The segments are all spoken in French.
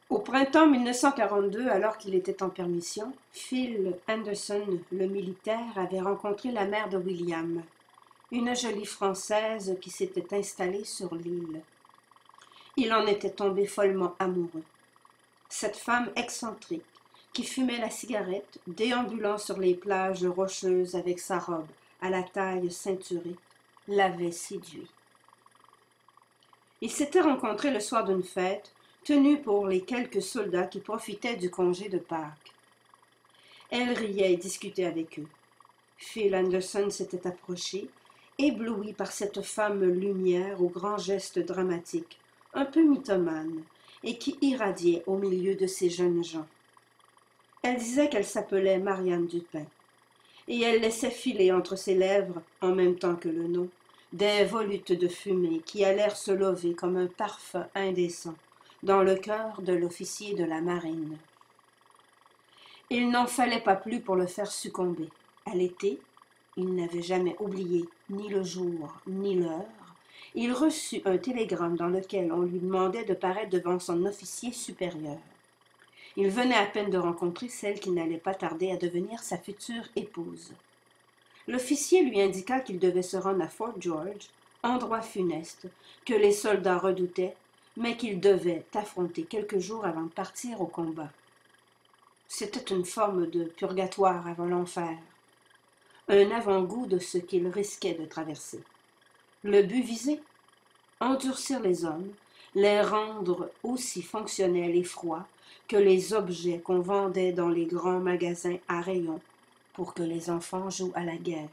Au printemps 1942, alors qu'il était en permission, Phil Anderson, le militaire, avait rencontré la mère de William, une jolie Française qui s'était installée sur l'île. Il en était tombé follement amoureux. Cette femme excentrique, qui fumait la cigarette, déambulant sur les plages rocheuses avec sa robe à la taille ceinturée, l'avait séduit. Ils s'étaient rencontrés le soir d'une fête, tenue pour les quelques soldats qui profitaient du congé de Pâques. Elle riait et discutait avec eux. Phil Anderson s'était approché, ébloui par cette femme lumière aux grands gestes dramatiques, un peu mythomane, et qui irradiait au milieu de ces jeunes gens. Elle disait qu'elle s'appelait Marianne Dupin, et elle laissait filer entre ses lèvres, en même temps que le nom, des volutes de fumée qui allèrent se lever comme un parfum indécent dans le cœur de l'officier de la marine. Il n'en fallait pas plus pour le faire succomber. À l'été, il n'avait jamais oublié ni le jour ni l'heure, il reçut un télégramme dans lequel on lui demandait de paraître devant son officier supérieur. Il venait à peine de rencontrer celle qui n'allait pas tarder à devenir sa future épouse. L'officier lui indiqua qu'il devait se rendre à Fort George, endroit funeste, que les soldats redoutaient, mais qu'il devait affronter quelques jours avant de partir au combat. C'était une forme de purgatoire avant l'enfer, un avant-goût de ce qu'il risquait de traverser. Le but visé, endurcir les hommes, les rendre aussi fonctionnels et froids que les objets qu'on vendait dans les grands magasins à rayons pour que les enfants jouent à la guerre.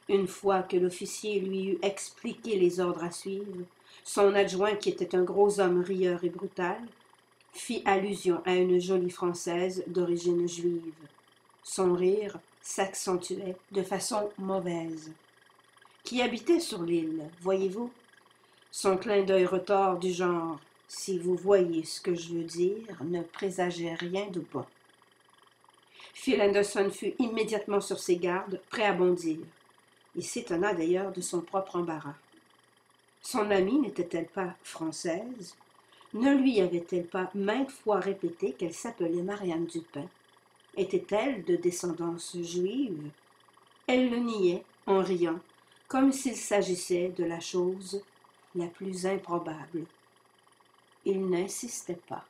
Une fois que l'officier lui eut expliqué les ordres à suivre, son adjoint, qui était un gros homme rieur et brutal, fit allusion à une jolie Française d'origine juive. Son rire s'accentuait de façon mauvaise. Qui habitait sur l'île, voyez-vous? Son clin d'œil retors du genre « Si vous voyez ce que je veux dire, ne présageait rien de bon. » Phil Anderson fut immédiatement sur ses gardes, prêt à bondir. Il s'étonna d'ailleurs de son propre embarras. Son amie n'était-elle pas française? Ne lui avait-elle pas maintes fois répété qu'elle s'appelait Marianne Dupin? Était-elle de descendance juive? Elle le niait en riant, comme s'il s'agissait de la chose la plus improbable. Il n'insistait pas.